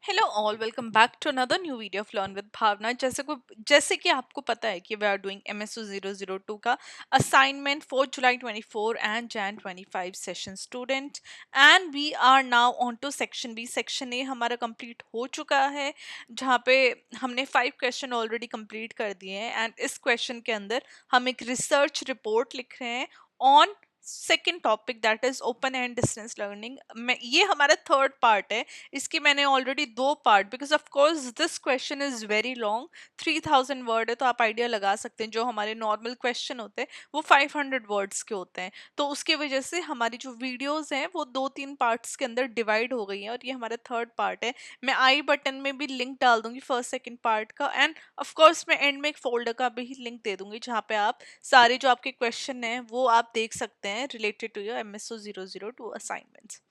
Hello all, welcome back to another new video of learn with Bhavna. जैसे कि आपको पता है कि वी आर डूइंग एमएसओ 002 का assignment for July 24 and Jan 25 session student, and we are now on to section B. Section A हमारा complete हो चुका है, जहाँ पे हमने 5 क्वेश्चन ऑलरेडी कंप्लीट कर दिए हैं। एंड इस क्वेश्चन के अंदर हम एक रिसर्च रिपोर्ट लिख रहे हैं on second topic, that is open and distance learning. ये हमारा थर्ड पार्ट है। इसकी मैंने already 2 part, because of course this question is very long, 3000 word है, तो आप आइडिया लगा सकते हैं जो हमारे नॉर्मल क्वेश्चन होते हैं वो 500 वर्ड्स के होते हैं। तो उसके वजह से हमारी जो वीडियोस हैं वो 2-3 पार्ट्स के अंदर डिवाइड हो गई हैं, और ये हमारा थर्ड पार्ट है। मैं आई बटन में भी लिंक डाल दूंगी फर्स्ट सेकेंड पार्ट का, एंड ऑफ कोर्स मैं एंड में एक फोल्डर का भी लिंक दे दूंगी जहाँ पे आप सारे जो आपके क्वेश्चन हैं वो आप देख सकते हैं related to your MSO 002 assignments.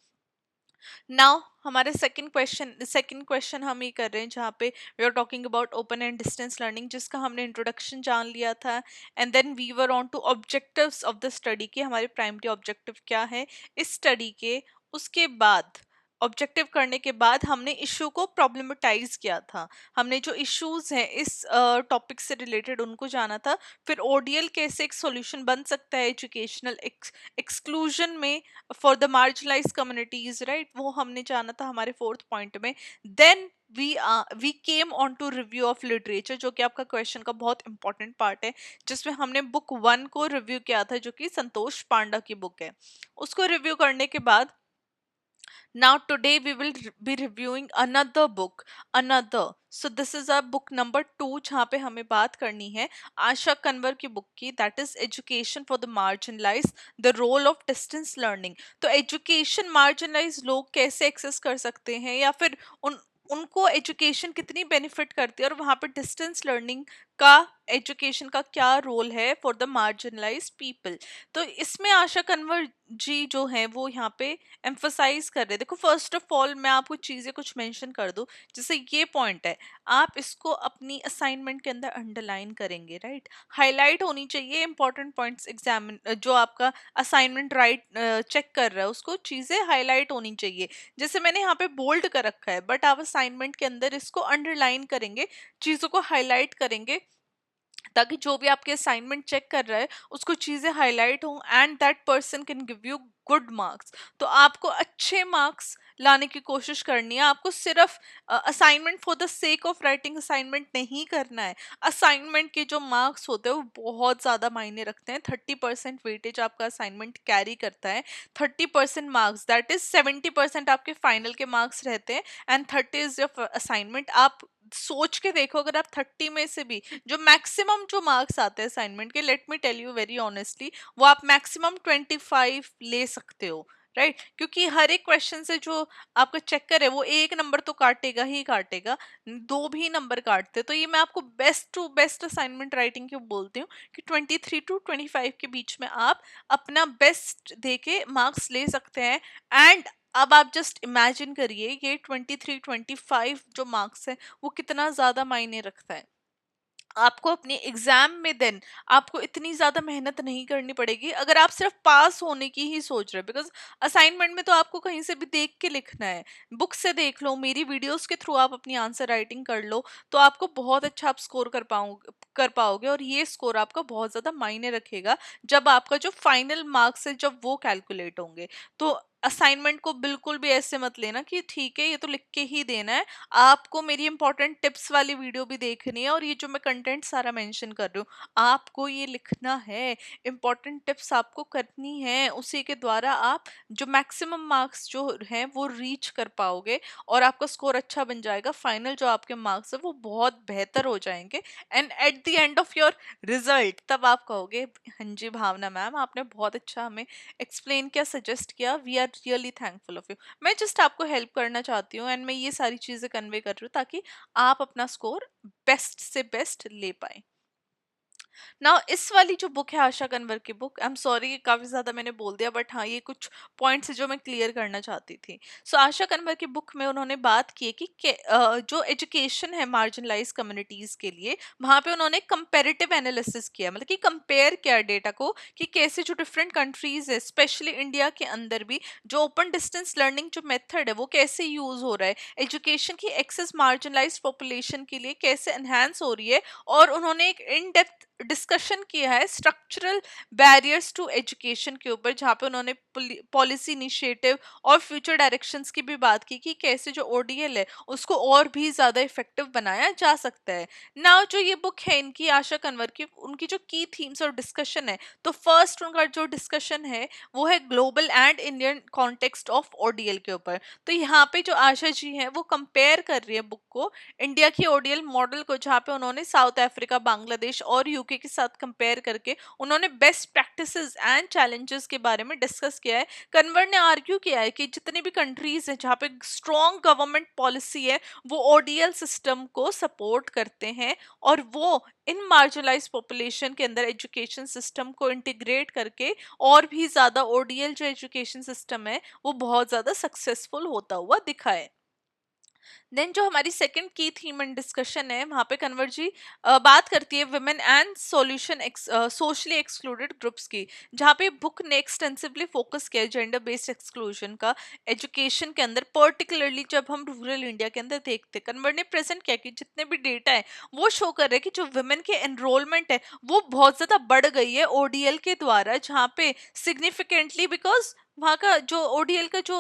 Now हमारे सेकंड क्वेश्चन हम ये कर रहे हैं जहाँ पे we are talking about open and distance learning, जिसका हमने इंट्रोडक्शन जान लिया था। And then we were on to objectives of the study, के हमारे प्राइमरी ऑब्जेक्टिव क्या है इस स्टडी के। उसके बाद ऑब्जेक्टिव करने के बाद हमने इशू को प्रॉब्लमेटाइज किया था। हमने जो इश्यूज हैं इस टॉपिक से रिलेटेड उनको जाना था। फिर ओडीएल कैसे एक सॉल्यूशन बन सकता है एजुकेशनल एक्सक्लूजन में for the marginalise communities, right, वो हमने जाना था हमारे फोर्थ पॉइंट में। Then we came on to review of literature, जो कि आपका क्वेश्चन का बहुत इंपॉर्टेंट पार्ट है, जिसमें हमने बुक 1 को रिव्यू किया था, जो कि संतोष पांडा की बुक है। उसको रिव्यू करने के बाद now today we will be reviewing another book, another. So this is our book number 2, जहाँ पे हमें बात करनी है आशा कन्वर की बुक की, that is Education for the Marginalized, the Role of Distance Learning। तो एजुकेशन मार्जिनलाइज लोग कैसे एक्सेस कर सकते हैं, या फिर उनको एजुकेशन कितनी बेनिफिट करती है, और वहाँ पे डिस्टेंस लर्निंग का एजुकेशन का क्या रोल है फॉर द मार्जिनलाइज पीपल। तो इसमें आशा कन्वर जी जो है वो यहाँ पे एम्फसाइज कर रहे हैं। देखो, फर्स्ट ऑफ ऑल मैं आपको चीजें कुछ मेंशन कर दूं। जैसे ये पॉइंट है, आप इसको अपनी असाइनमेंट के अंदर अंडरलाइन करेंगे, राइट, हाईलाइट होनी चाहिए इंपॉर्टेंट पॉइंट्स। एग्जामिन जो आपका असाइनमेंट राइट चेक कर रहा है उसको चीजें हाईलाइट होनी चाहिए। जैसे मैंने यहाँ पे बोल्ड कर रखा है, बट आप असाइनमेंट के अंदर इसको अंडरलाइन करेंगे, चीजों को हाईलाइट करेंगे, ताकि जो भी आपके असाइनमेंट चेक कर रहा है उसको चीजें हाईलाइट हो, and that person can give you good marks. तो आपको अच्छे मार्क्स लाने की कोशिश करनी है। आपको सिर्फ assignment for the sake of writing assignment नहीं करना है। असाइनमेंट के जो मार्क्स होते हैं वो बहुत ज़्यादा मायने रखते हैं। 30% वेटेज आपका असाइनमेंट कैरी करता है। 30% मार्क्स, दैट इज 70% आपके फाइनल के मार्क्स रहते हैं, एंड 30 इज योर असाइनमेंट। आप सोच के देखो, अगर आप 30 में से भी जो मैक्सिमम जो मार्क्स आते हैं असाइनमेंट के, let me tell you very honestly, वो आप मैक्सिमम 25 ले सकते हो, राइट, क्योंकि हर एक क्वेश्चन से जो आपका चेकर है वो 1 नंबर तो काटेगा ही काटेगा, 2 भी नंबर काटते हैं। तो ये मैं आपको best to best assignment writing क्यों बोलती हूँ कि 23 to 25 के बीच में आप अपना बेस्ट दे के मार्क्स ले सकते हैं। एंड अब आप जस्ट इमेजिन करिए, ये 23-25 जो मार्क्स है वो कितना ज्यादा मायने रखता है आपको अपने एग्जाम में। देन आपको इतनी ज्यादा मेहनत नहीं करनी पड़ेगी अगर आप सिर्फ पास होने की ही सोच रहे हैं, बिकॉज असाइनमेंट में तो आपको कहीं से भी देख के लिखना है। बुक से देख लो, मेरी वीडियोस के थ्रू आप अपनी आंसर राइटिंग कर लो, तो आपको बहुत अच्छा आप स्कोर कर पाओगे, और ये स्कोर आपका बहुत ज्यादा मायने रखेगा जब आपका जो फाइनल मार्क्स है जब वो कैलकुलेट होंगे। तो असाइनमेंट को बिल्कुल भी ऐसे मत लेना कि ठीक है ये तो लिख के ही देना है। आपको मेरी इंपॉर्टेंट टिप्स वाली वीडियो भी देखनी है, और ये जो मैं कंटेंट सारा मेंशन कर रही हूँ आपको ये लिखना है, इंपॉर्टेंट टिप्स आपको करनी है, उसी के द्वारा आप जो मैक्सिमम मार्क्स जो हैं वो रीच कर पाओगे, और आपका स्कोर अच्छा बन जाएगा। फाइनल जो आपके मार्क्स है वो बहुत बेहतर हो जाएंगे, and at the end of your result तब आप कहोगे, हाँ जी भावना मैम आपने बहुत अच्छा हमें एक्सप्लेन किया, सजेस्ट किया, we are really thankful of you. मैं जस्ट आपको हेल्प करना चाहती हूँ, एंड मैं ये सारी चीजें कन्वे कर रही हूँ ताकि आप अपना स्कोर बेस्ट से बेस्ट ले पाए। ना इस वाली जो बुक है आशा कन्वर की बुक, आई एम सॉरी काफी ज्यादा मैंने बोल दिया, बट हाँ ये कुछ पॉइंट्स है जो मैं क्लियर करना चाहती थी। सो आशा कन्वर की बुक में उन्होंने बात की है कि जो एजुकेशन है मार्जिनलाइज कम्युनिटीज के लिए, वहां पे उन्होंने कंपेरेटिव एनालिसिस किया, मतलब कि कंपेयर किया डेटा को कि कैसे जो डिफरेंट कंट्रीज है स्पेशली इंडिया के अंदर भी जो ओपन डिस्टेंस लर्निंग जो मेथड है वो कैसे यूज हो रहा है, एजुकेशन की एक्सेस मार्जिनलाइज पॉपुलेशन के लिए कैसे एनहांस हो रही है। और उन्होंने एक इन डेप्थ डिस्कशन किया है स्ट्रक्चरल बैरियर्स टू एजुकेशन के ऊपर, जहाँ पे उन्होंने पॉलिसी इनिशिएटिव और फ्यूचर डायरेक्शंस की भी बात की कि कैसे जो ओडीएल है उसको और भी ज्यादा इफेक्टिव बनाया जा सकता है। नाउ जो ये बुक है इनकी आशा कन्वर की, उनकी जो की थीम्स और डिस्कशन है, तो फर्स्ट उनका जो डिस्कशन है वो है global and Indian context of ODL के ऊपर। तो यहाँ पे जो आशा जी हैं वो कंपेयर कर रही है बुक को इंडिया की ओडीएल मॉडल को, जहाँ पे उन्होंने साउथ अफ्रीका, बांग्लादेश और यूके के साथ कंपेयर करके उन्होंने बेस्ट प्रैक्टिसेस एंड चैलेंजेस के बारे में डिस्कस किया है। कन्वर ने आर्ग्यू किया है कि जितनी भी कंट्रीज हैं जहाँ पे स्ट्रॉन्ग गवर्नमेंट पॉलिसी है वो ओडीएल सिस्टम को सपोर्ट करते हैं, और वो इन मार्जिनलाइज पॉपुलेशन के अंदर एजुकेशन सिस्टम को इंटीग्रेट करके और भी ज्यादा ओडीएल जो एजुकेशन सिस्टम है वो बहुत ज्यादा सक्सेसफुल होता हुआ दिखा है। देन जो हमारी सेकंड की थीम एंड डिस्कशन है वहाँ पे कन्वर जी बात करती है women and solution socially excluded groups की, जहाँ पे बुक ने एक्सटेंसिवली फोकस किया जेंडर बेस्ड एक्सक्लूजन का एजुकेशन के अंदर, पर्टिकुलरली जब हम रूरल इंडिया के अंदर देखते। कन्वर ने प्रेजेंट किया कि जितने भी डेटा है वो शो कर रहे हैं कि जो वुमेन के एनरोलमेंट है वो बहुत ज्यादा बढ़ गई है ओडीएल के द्वारा, जहाँ पे सिग्निफिकेंटली बिकॉज वहाँ का जो ओडीएल का जो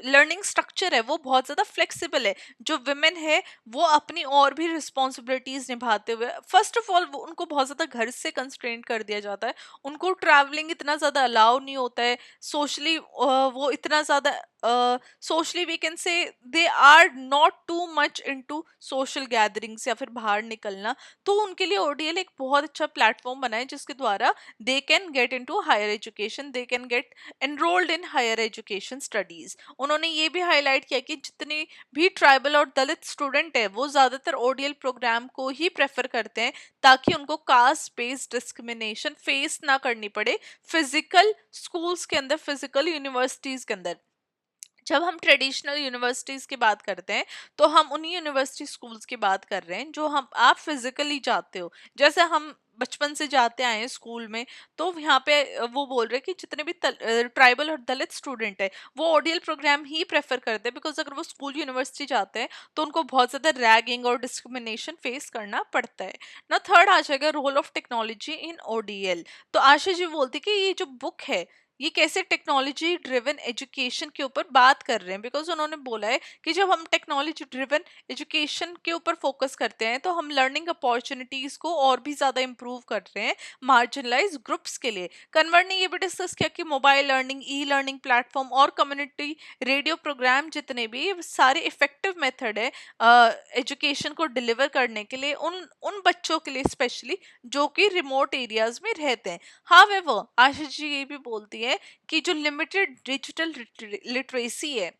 लर्निंग स्ट्रक्चर है वो बहुत ज्यादा फ्लेक्सिबल है। जो विमेन है वो अपनी और भी रिस्पॉन्सिबिलिटीज निभाते हुए, फर्स्ट ऑफ ऑल वो उनको बहुत ज्यादा घर से कंस्ट्रेंट कर दिया जाता है, उनको ट्रैवलिंग इतना ज्यादा अलाउ नहीं होता है, सोशली वो इतना ज्यादा socially we can say they are not too much into social gatherings या फिर बाहर निकलना। तो उनके लिए ओडीएल एक बहुत अच्छा प्लेटफॉर्म बना है जिसके द्वारा they can get into higher education, they can get enrolled in higher education studies. उन्होंने ये भी हाईलाइट किया कि जितने भी ट्राइबल और दलित स्टूडेंट है वो ज्यादातर ओडीएल प्रोग्राम को ही प्रेफर करते हैं ताकि उनको कास्ट बेस्ड डिस्क्रिमिनेशन फेस ना करनी पड़े फिजिकल स्कूल्स के अंदर, फिजिकल यूनिवर्सिटीज के अंदर। जब हम ट्रेडिशनल यूनिवर्सिटीज की बात करते हैं तो हम उन्हीं यूनिवर्सिटी स्कूल्स की बात कर रहे हैं जो हम आप फिजिकली जाते हो, जैसे हम बचपन से जाते आए हैं स्कूल में। तो यहाँ पे वो बोल रहे हैं कि जितने भी ट्राइबल और दलित स्टूडेंट है वो ओडीएल प्रोग्राम ही प्रेफर करते हैं, बिकॉज अगर वो स्कूल यूनिवर्सिटी जाते हैं तो उनको बहुत ज्यादा रैगिंग और डिस्क्रिमिनेशन फेस करना पड़ता है ना। थर्ड आ जाएगा role of technology in ODL. तो आशा जी बोलती कि ये जो बुक है ये कैसे टेक्नोलॉजी ड्रिवन एजुकेशन के ऊपर बात कर रहे हैं, बिकॉज उन्होंने बोला है कि जब हम टेक्नोलॉजी ड्रिवन एजुकेशन के ऊपर फोकस करते हैं तो हम लर्निंग अपॉर्चुनिटीज को और भी ज्यादा इंप्रूव कर रहे हैं मार्जिनलाइज ग्रुप्स के लिए। कन्वर ने ये भी डिस्कस किया कि mobile learning, e learning platform और कम्युनिटी रेडियो प्रोग्राम जितने भी ये सारे इफेक्टिव मेथड है एजुकेशन को डिलीवर करने के लिए उन उन बच्चों के लिए स्पेशली जो कि रिमोट एरियाज में रहते हैं। हावेवर आशीष जी ये भी बोलती है कि जो लिमिटेड डिजिटल लिटरेसी है,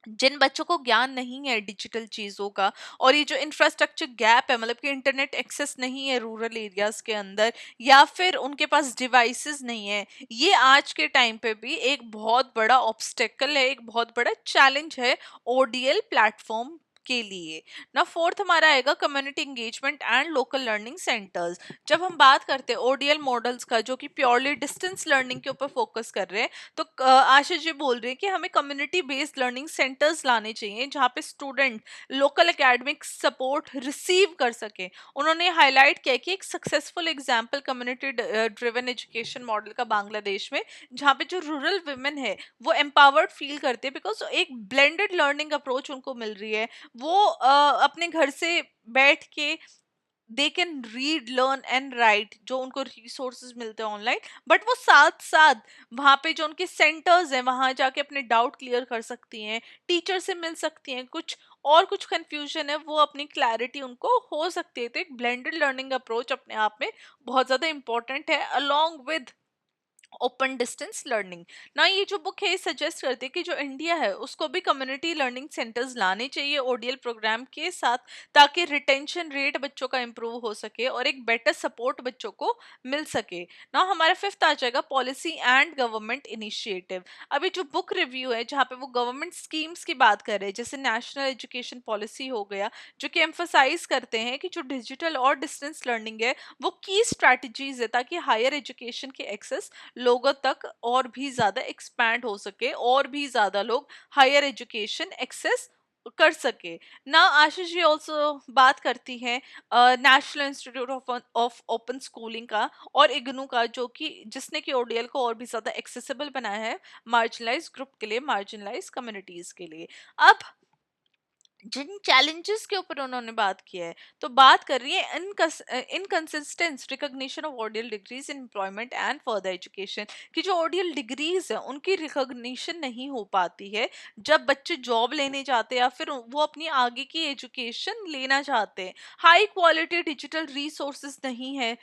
जिन बच्चों को ज्ञान नहीं है डिजिटल चीजों का, और ये जो इंफ्रास्ट्रक्चर गैप है, मतलब कि इंटरनेट एक्सेस नहीं है रूरल एरियाज के अंदर या फिर उनके पास डिवाइसेस नहीं है, ये आज के टाइम पे भी एक बहुत बड़ा ऑब्स्टेकल है, एक बहुत बड़ा चैलेंज है ओडीएल प्लेटफॉर्म के लिए ना। फोर्थ हमारा आएगा community engagement and local learning centres. जब हम बात करते हैं ओडीएल मॉडल्स का जो कि प्योरली डिस्टेंस लर्निंग के ऊपर फोकस कर रहे हैं, तो आशीष जी बोल रहे हैं कि हमें कम्युनिटी बेस्ड लर्निंग सेंटर्स लाने चाहिए जहाँ पे student local academic support receive कर सके। उन्होंने हाईलाइट किया कि एक successful example community driven education model का बांग्लादेश में, जहाँ पे जो रूरल वुमेन है वो एम्पावर्ड फील करते हैं बिकॉज एक ब्लेंडेड लर्निंग अप्रोच उनको मिल रही है। वो अपने घर से बैठ के they can read, learn and right, जो उनको रिसोर्सेज मिलते हैं ऑनलाइन, बट वो साथ साथ वहाँ पे जो उनके सेंटर्स हैं वहाँ जाके अपने डाउट क्लियर कर सकती हैं, टीचर से मिल सकती हैं, कुछ और कुछ कंफ्यूजन है वो अपनी क्लैरिटी उनको हो सकती है। तो एक ब्लेंडेड लर्निंग अप्रोच अपने आप में बहुत ज़्यादा इंपॉर्टेंट है, along with open distance learning. ना ये जो बुक है ये सजेस्ट करती है कि जो इंडिया है उसको भी कम्युनिटी लर्निंग सेंटर्स लाने चाहिए ओडीएल प्रोग्राम के साथ, ताकि रिटेंशन रेट बच्चों का इंप्रूव हो सके और एक बेटर सपोर्ट बच्चों को मिल सके। ना हमारा फिफ्थ आ जाएगा पॉलिसी एंड गवर्नमेंट इनिशिएटिव। अभी जो बुक रिव्यू है जहाँ पे वो गवर्नमेंट स्कीम्स की बात कर रहे हैं, जैसे नेशनल एजुकेशन पॉलिसी हो गया, जो कि एम्फोसाइज करते हैं कि जो डिजिटल और डिस्टेंस लर्निंग है वो की स्ट्रैटेजीज है, ताकि हायर एजुकेशन के एक्सेस लोगों तक और भी ज्यादा एक्सपैंड हो सके और भी ज्यादा लोग हायर एजुकेशन एक्सेस कर सके। ना आशीष जी ऑल्सो बात करती हैं national institute of open schooling का और इग्नू का, जो कि जिसने कि ओडीएल को और भी ज्यादा एक्सेसिबल बनाया है मार्जिनलाइज ग्रुप के लिए, मार्जिनलाइज कम्युनिटीज के लिए। अब जिन चैलेंजेस के ऊपर उन्होंने बात किया है, तो बात कर रही है inconsistent recognition of ODL degrees in employment and further education, कि जो ऑडियल डिग्रीज है उनकी रिकॉग्निशन नहीं हो पाती है जब बच्चे जॉब लेने जाते हैं या फिर वो अपनी आगे की एजुकेशन लेना चाहते हैं। हाई क्वालिटी डिजिटल रिसोर्सेज नहीं है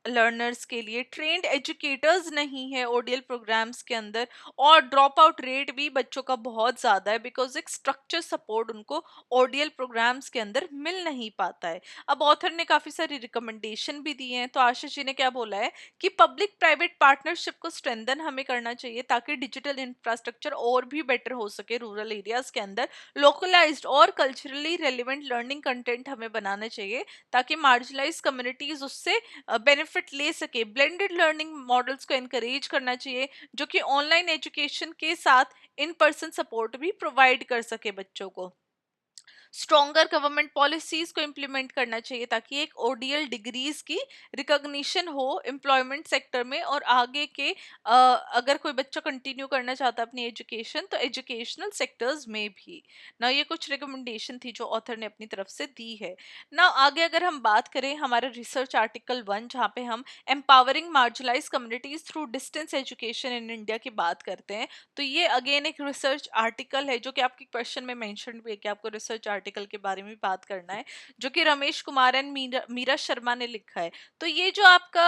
लर्नर्स के लिए, ट्रेंड एजुकेटर्स नहीं है ओडीएल प्रोग्राम्स के अंदर, और ड्रॉप आउट रेट भी बच्चों का बहुत ज़्यादा है बिकॉज एक स्ट्रक्चर सपोर्ट उनको ओडीएल प्रोग्राम्स के अंदर मिल नहीं पाता है। अब ऑथर ने काफ़ी सारी रिकमेंडेशन भी दी हैं, तो आशीष जी ने क्या बोला है कि पब्लिक प्राइवेट पार्टनरशिप को स्ट्रेंथन हमें करना चाहिए ताकि डिजिटल इंफ्रास्ट्रक्चर और भी बेटर हो सके रूरल एरियाज के अंदर। लोकलाइज्ड और कल्चरली रेलिवेंट लर्निंग कंटेंट हमें बनाना चाहिए ताकि मार्जिनलाइज कम्युनिटीज उससे बेनिफिट ले सके। ब्लेंडेड लर्निंग मॉडल्स को एनकरेज करना चाहिए जो कि ऑनलाइन एजुकेशन के साथ इन पर्सन सपोर्ट भी प्रोवाइड कर सके बच्चों को। स्ट्रॉन्गर गवर्नमेंट पॉलिसीज को इम्प्लीमेंट करना चाहिए ताकि एक ओडीएल डिग्रीज की रिकॉग्निशन हो एम्प्लॉयमेंट सेक्टर में, और आगे के अगर कोई बच्चा कंटिन्यू करना चाहता है अपनी एजुकेशन तो एजुकेशनल सेक्टर्स में भी। ना ये कुछ रिकमेंडेशन थी जो ऑथर ने अपनी तरफ से दी है। ना आगे अगर हम बात करें हमारे रिसर्च आर्टिकल 1 जहाँ पे हम empowering marginalised communities through distance education in India की बात करते हैं, तो ये अगेन एक रिसर्च आर्टिकल है जो कि आपके क्वेश्चन में मेंशन भी है कि आपको रिसर्च आर्टिकल के बारे में बात करना है, जो कि रमेश कुमार एंड मीरा शर्मा ने लिखा है। तो ये जो आपका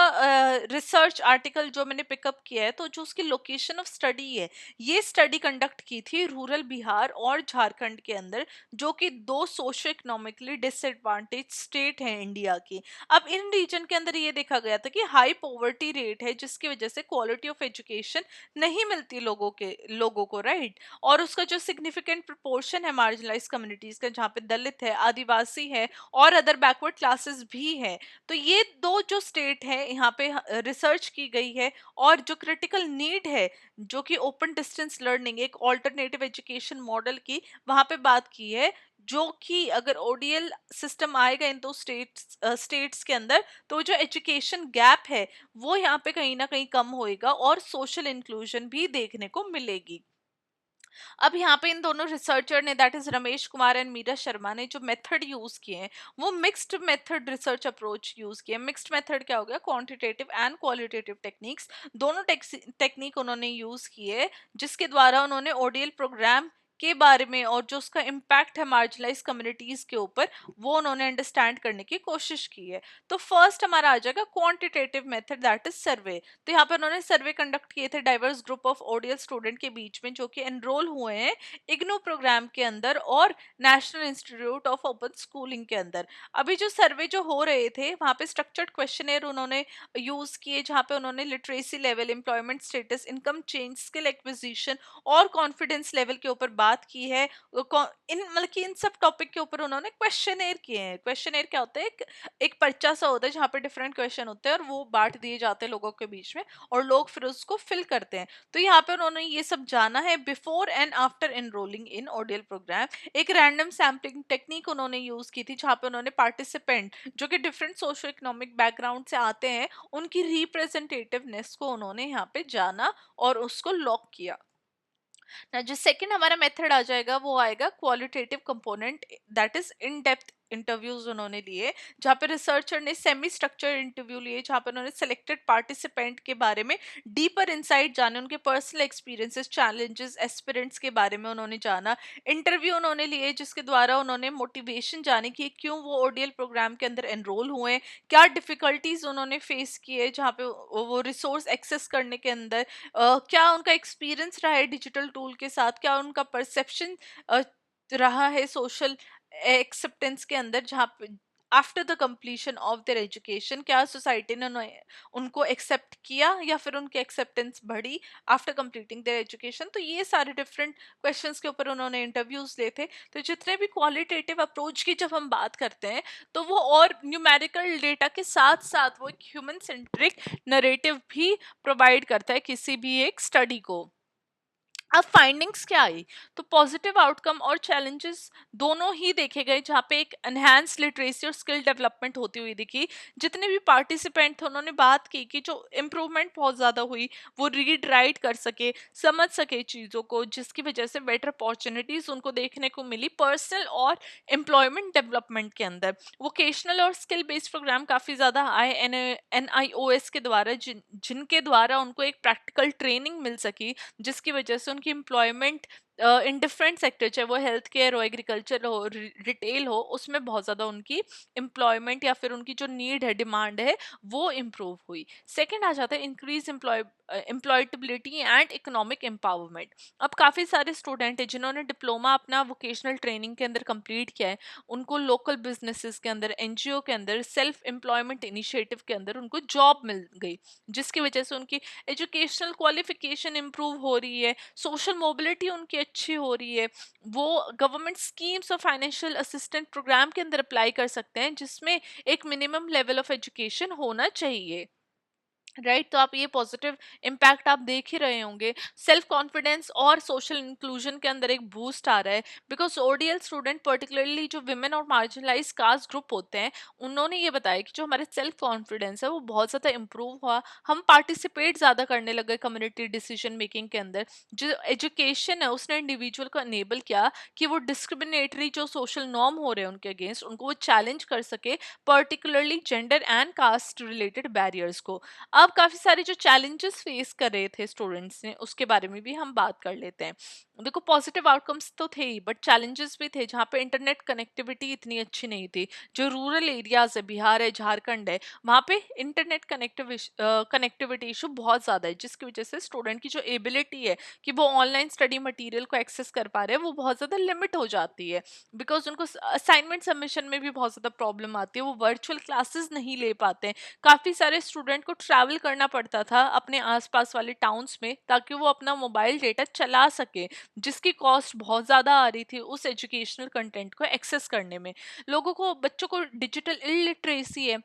रिसर्च आर्टिकल जो मैंने पिकअप किया है, तो जो उसकी लोकेशन ऑफ स्टडी है, ये स्टडी कंडक्ट की थी रूरल बिहार और झारखंड के अंदर, जो कि दो सोशो इकोनॉमिकली डिसएडवांटेज स्टेट हैं इंडिया की। अब इन रीजन के अंदर ये देखा गया था कि हाई पॉवर्टी रेट है जिसकी वजह से क्वालिटी ऑफ एजुकेशन नहीं मिलती लोगों को, राइट। और उसका जो सिग्निफिकेंट प्रोपोर्शन है मार्जिनलाइज कम्युनिटीज का, जहाँ पे दलित है, आदिवासी है और अदर बैकवर्ड क्लासेस भी है, तो ये दो जो स्टेट है यहाँ पे रिसर्च की गई है। और जो क्रिटिकल नीड है जो कि ओपन डिस्टेंस लर्निंग एक ऑल्टरनेटिव एजुकेशन मॉडल की, वहां पे बात की है, जो कि अगर ओडीएल सिस्टम आएगा इन दो स्टेट्स के अंदर, तो जो एजुकेशन गैप है वो यहाँ पे कहीं ना कहीं कम होएगा और सोशल इंक्लूजन भी देखने को मिलेगी। अब यहाँ पे इन दोनों रिसर्चर ने, that is Ramesh Kumar and Meera Sharma ने, जो मेथड यूज किए हैं वो mixed method research approach use किए। मिक्स्ड मेथड क्या हो गया, क्वांटिटेटिव एंड क्वालिटेटिव टेक्निक्स, दोनों टेक्निक उन्होंने यूज किए, जिसके द्वारा उन्होंने ओडीएल प्रोग्राम के बारे में और जो उसका इम्पैक्ट है मार्जिनलाइज कम्युनिटीज के ऊपर वो उन्होंने अंडरस्टैंड करने की कोशिश की है। तो फर्स्ट हमारा आ जाएगा क्वांटिटेटिव मेथड, दैट इज सर्वे। तो यहाँ पे उन्होंने सर्वे कंडक्ट किए थे diverse group of ODL student के बीच में जो कि एनरोल हुए हैं इग्नू प्रोग्राम के अंदर और national institute of open schooling के अंदर। अभी जो सर्वे जो हो रहे थे वहाँ पे स्ट्रक्चर्ड क्वेश्चनेयर उन्होंने यूज किए, जहाँ पे उन्होंने literacy level, employment status, income change, skill acquisition और कॉन्फिडेंस लेवल के ऊपर बात की है। इन मतलब कि इन सब टॉपिक के ऊपर उन्होंने क्वेश्चनेयर किए हैं। क्वेश्चनेयर क्या होता है, एक पर्चा सा होता है जहाँ पे डिफरेंट क्वेश्चन होते हैं और वो बांट दिए जाते हैं लोगों के बीच में और लोग फिर उसको फिल करते हैं। तो यहाँ पे उन्होंने ये सब जाना है before and after enrolling in ODL programme. एक रैंडम सैम्पलिंग टेक्निक उन्होंने यूज की थी जहाँ पे उन्होंने पार्टिसिपेंट जो कि डिफरेंट सोशो इकोनॉमिक बैकग्राउंड से आते हैं उनकी रिप्रेजेंटेटिवनेस को उन्होंने यहाँ पे जाना और उसको लॉक किया ना। जो सेकंड हमारा मेथड आ जाएगा वो आएगा qualitative component, that is in depth interviews उन्होंने लिए, जहाँ पे रिसर्चर ने सेमी स्ट्रक्चर्ड इंटरव्यू लिए, जहाँ पे उन्होंने सिलेक्टेड पार्टिसिपेंट के बारे में डीपर इंसाइट जाने, उनके पर्सनल एक्सपीरियंसेस, चैलेंजेस, एस्पिरेंट्स के बारे में उन्होंने जाना। इंटरव्यू उन्होंने लिए जिसके द्वारा उन्होंने मोटिवेशन जाने कि क्यों वो ओडीएल प्रोग्राम के अंदर एनरोल हुए, क्या डिफिकल्टीज उन्होंने फेस किए जहाँ पे वो रिसोर्स एक्सेस करने के अंदर, क्या उनका एक्सपीरियंस रहा है डिजिटल टूल के साथ, क्या उनका परसेप्शन रहा है सोशल एक्सेप्टेंस के अंदर, जहाँ पे after the completion of their education क्या सोसाइटी ने उनको एक्सेप्ट किया या फिर उनकी एक्सेप्टेंस बढ़ी आफ्टर कंप्लीटिंग देयर एजुकेशन। तो ये सारे डिफरेंट क्वेश्चंस के ऊपर उन्होंने इंटरव्यूज लिए थे। तो जितने भी क्वालिटेटिव अप्रोच की जब हम बात करते हैं तो वो और न्यूमेरिकल डेटा के साथ साथ वो एक ह्यूमन सेंट्रिक नरेटिव भी प्रोवाइड करता है किसी भी एक स्टडी को। अब फाइंडिंग्स क्या आई, तो पॉजिटिव आउटकम और चैलेंजेस दोनों ही देखे गए, जहाँ पे एक एनहांस लिटरेसी और स्किल डेवलपमेंट होती हुई दिखी। जितने भी पार्टिसिपेंट थे उन्होंने बात की कि जो इम्प्रूवमेंट बहुत ज़्यादा हुई, वो रीड राइट कर सके, समझ सके चीज़ों को, जिसकी वजह से बेटर अपॉर्चुनिटीज़ उनको देखने को मिली पर्सनल और एम्प्लॉयमेंट डेवलपमेंट के अंदर। वोकेशनल और स्किल बेस्ड प्रोग्राम काफ़ी ज़्यादा आए NIOS के द्वारा, जिनके द्वारा उनको एक प्रैक्टिकल ट्रेनिंग मिल सकी, जिसकी वजह से उनकी एम्प्लॉयमेंट इन डिफरेंट सेक्टर, चाहे वो हेल्थ केयर हो, एग्रीकल्चर हो, रिटेल हो, उसमें बहुत ज़्यादा उनकी एम्प्लॉयमेंट या फिर उनकी जो नीड है, डिमांड है, वो इम्प्रूव हुई। सेकेंड आ जाता है increase employability and economic empowerment. अब काफ़ी सारे स्टूडेंट हैं जिन्होंने डिप्लोमा अपना वोकेशनल ट्रेनिंग के अंदर कंप्लीट किया है, उनको लोकल बिजनेसेस के अंदर, एनजीओ के अंदर, सेल्फ एम्प्लॉयमेंट इनिशिएटिव के अंदर उनको जॉब मिल गई, जिसकी वजह से उनकी एजुकेशनल क्वालिफिकेशन इंप्रूव हो रही है, सोशल मोबिलिटी उनकी अच्छी हो रही है। वो गवर्नमेंट स्कीम्स और फाइनेंशियल असिस्टेंट प्रोग्राम के अंदर अप्लाई कर सकते हैं, जिसमें एक मिनिमम लेवल ऑफ एजुकेशन होना चाहिए। राइट, तो आप ये पॉजिटिव इम्पैक्ट आप देख ही रहे होंगे। सेल्फ कॉन्फिडेंस और सोशल इंक्लूजन के अंदर एक बूस्ट आ रहा है, बिकॉज ओडीएल स्टूडेंट पर्टिकुलरली जो विमेन और मार्जिनलाइज कास्ट ग्रुप होते हैं, उन्होंने ये बताया कि जो हमारे सेल्फ कॉन्फिडेंस है वो बहुत ज़्यादा इंप्रूव हुआ, हम पार्टिसिपेट ज़्यादा करने लगे कम्युनिटी डिसीजन मेकिंग के अंदर। जो एजुकेशन है उसने इंडिविजुअल को अनेबल किया कि वो डिस्क्रिमिनेटरी जो सोशल नॉर्म हो रहे हैं उनके अगेंस्ट, उनको वो चैलेंज कर सके, particularly gender and caste related barriers को। अब काफी सारे जो चैलेंजेस फेस कर रहे थे स्टूडेंट्स ने, उसके बारे में भी हम बात कर लेते हैं। देखो, पॉजिटिव आउटकम्स तो थे ही, बट चैलेंजेस भी थे, जहाँ पे इंटरनेट कनेक्टिविटी इतनी अच्छी नहीं थी। जो रूरल एरियाज है, बिहार है, झारखंड है, वहाँ पे इंटरनेट कनेक्टिविटी इशू बहुत ज़्यादा है, जिसकी वजह से स्टूडेंट की जो एबिलिटी है कि वो ऑनलाइन स्टडी मटेरियल को एक्सेस कर पा रहे हैं, वो बहुत ज़्यादा लिमिट हो जाती है। बिकॉज उनको असाइनमेंट सबमिशन में भी बहुत ज़्यादा प्रॉब्लम आती है, वो वर्चुअल क्लासेस नहीं ले पाते हैं। काफ़ी सारे स्टूडेंट को ट्रैवल करना पड़ता था अपने आसपास वाले टाउन्स में, ताकि वो अपना मोबाइल डेटा चला सके, जिसकी कॉस्ट बहुत ज़्यादा आ रही थी उस एजुकेशनल कंटेंट को एक्सेस करने में। लोगों को, बच्चों को डिजिटल इलिटरेसी है,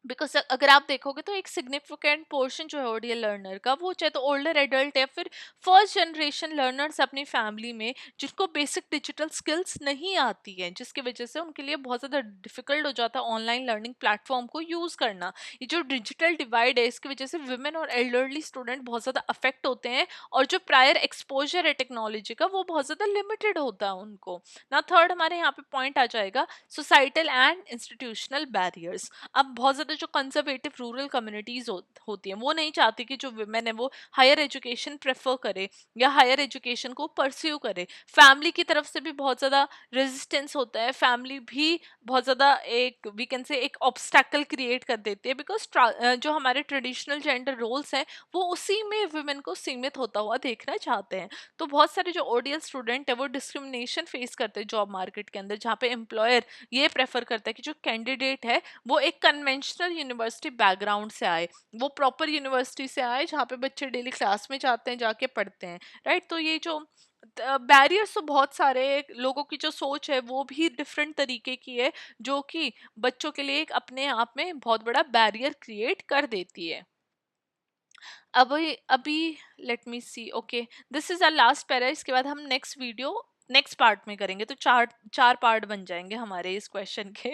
बिकॉज अगर आप देखोगे तो एक सिग्निफिकेंट पोर्शन जो है ओडीएल लर्नर का, वो चाहे तो ओल्डर एडल्ट है, फिर फर्स्ट जनरेशन लर्नर्स अपनी फैमिली में, जिनको बेसिक डिजिटल स्किल्स नहीं आती हैं, जिसकी वजह से उनके लिए बहुत ज़्यादा डिफिकल्ट हो जाता है ऑनलाइन लर्निंग प्लेटफॉर्म को यूज़ करना। ये जो डिजिटल डिवाइड है, इसकी वजह से वुमेन और एल्डरली स्टूडेंट बहुत ज़्यादा अफेक्ट होते हैं, और जो प्रायर एक्सपोजर है टेक्नोलॉजी का, वो बहुत ज़्यादा लिमिटेड होता है उनको ना। थर्ड हमारे यहाँ पे पॉइंट आ जाएगा सोसाइटल एंड इंस्टीट्यूशनल बैरियर्स। अब बहुत ज़्यादा जो कंजर्वेटिव रूरल कम्युनिटीज़ होती हैं, वो नहीं चाहती कि जो वुमेन है वो हायर एजुकेशन प्रेफर करे या हायर एजुकेशन को परस्यू करे। फैमिली की तरफ से भी बहुत ज़्यादा रेजिस्टेंस होता है, फैमिली भी बहुत ज़्यादा एक, वी कैन से, एक ऑब्स्टैकल क्रिएट कर देती है, बिकॉज जो हमारे ट्रेडिशनल जेंडर रोल्स हैं वो उसी में वुमेन को सीमित होता हुआ देखना चाहते हैं। तो बहुत सारे जो ओडीएल स्टूडेंट है वो डिस्क्रिमिनेशन फेस करते हैं जॉब मार्केट के अंदर, जहाँ पे एम्प्लॉयर ये प्रेफर करता है कि जो कैंडिडेट है वो एक कन्वेंशनल यूनिवर्सिटी बैकग्राउंड से आए, वो प्रॉपर यूनिवर्सिटी से आए जहाँ पे बच्चे डेली क्लास में जाते हैं, जाके पढ़ते हैं। राइट, तो ये जो बैरियर्स तो बहुत सारे, लोगों की जो सोच है वो भी डिफरेंट तरीके की है, जो कि बच्चों के लिए एक अपने आप में बहुत बड़ा बैरियर क्रिएट कर देती है। अभी अभी let me see, okay, this is our last para. इसके बाद हम नेक्स्ट पार्ट में करेंगे, तो चार चार पार्ट बन जाएंगे हमारे इस क्वेश्चन के।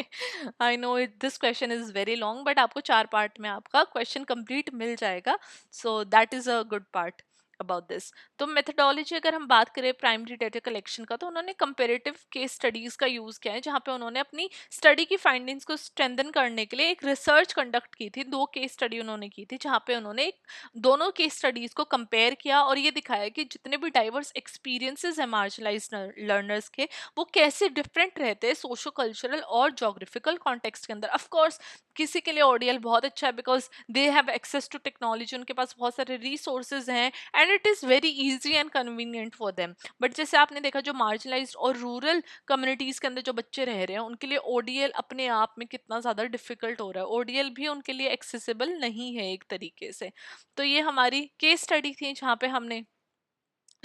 I know this question is very long, but आपको चार पार्ट में आपका क्वेश्चन कंप्लीट मिल जाएगा, so that is a good part. About this. तो मेथडोलॉजी अगर हम बात करें प्राइमरी डेटा कलेक्शन का, तो उन्होंने कंपेरेटिव केस स्टडीज का यूज किया है, जहाँ पे उन्होंने अपनी स्टडी की फाइंडिंग्स को स्ट्रेंथन करने के लिए एक रिसर्च कंडक्ट की थी। 2 केस स्टडी उन्होंने की थी, जहाँ पे उन्होंने दोनों केस स्टडीज को कंपेयर किया और ये दिखाया कि जितने भी डाइवर्स एक्सपीरियंसेस हैं मार्जिनलाइज लर्नर्स के, वो कैसे डिफरेंट रहते हैं सोशो कल्चरल और जोग्राफिकल कॉन्टेक्स्ट के अंदर। ऑफ कोर्स किसी के लिए ओडीएल बहुत अच्छा है, because they have access to technology, उनके पास बहुत सारे रिसोर्सेज हैं and it is very easy and convenient for them. But जैसे आपने देखा, जो मार्जिनलाइज्ड और रूरल कम्युनिटीज़ के अंदर जो बच्चे रह रहे हैं, उनके लिए ओडीएल अपने आप में कितना ज़्यादा डिफिकल्ट हो रहा है, ओडीएल भी उनके लिए एक्सेसिबल नहीं है एक तरीके से। तो ये हमारी केस स्टडी थी, जहाँ पे हमने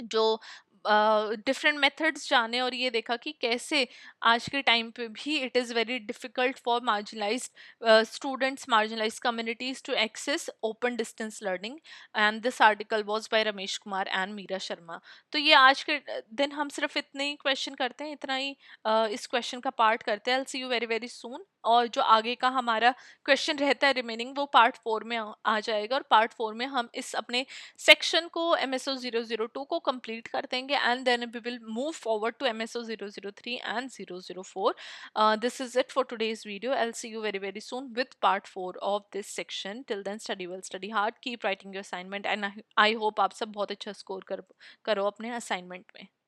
जो डिफरेंट मेथड्स जाने और ये देखा कि कैसे आज के टाइम पे भी it is very difficult for marginalised students, marginalised communities to access open distance learning. And this article was by Ramesh Kumar and Meera Sharma. तो ये आज के दिन हम सिर्फ इतने ही क्वेश्चन करते हैं, इतना ही इस क्वेश्चन का पार्ट करते हैं। आई सी यू वेरी वेरी सून। और जो आगे का हमारा क्वेश्चन रहता है रिमेनिंग, वो पार्ट 4 में आ जाएगा, और पार्ट 4 में हम इस अपने सेक्शन को MSO 002 को कंप्लीट कर देंगे, and then we will move forward to MSO 003 and 004। This is it for today's video. I will see you very very soon with part 4 of this section. Till then study well, study hard, keep writing your assignment, and I hope आप सब बहुत अच्छा score करो अपने assignment में।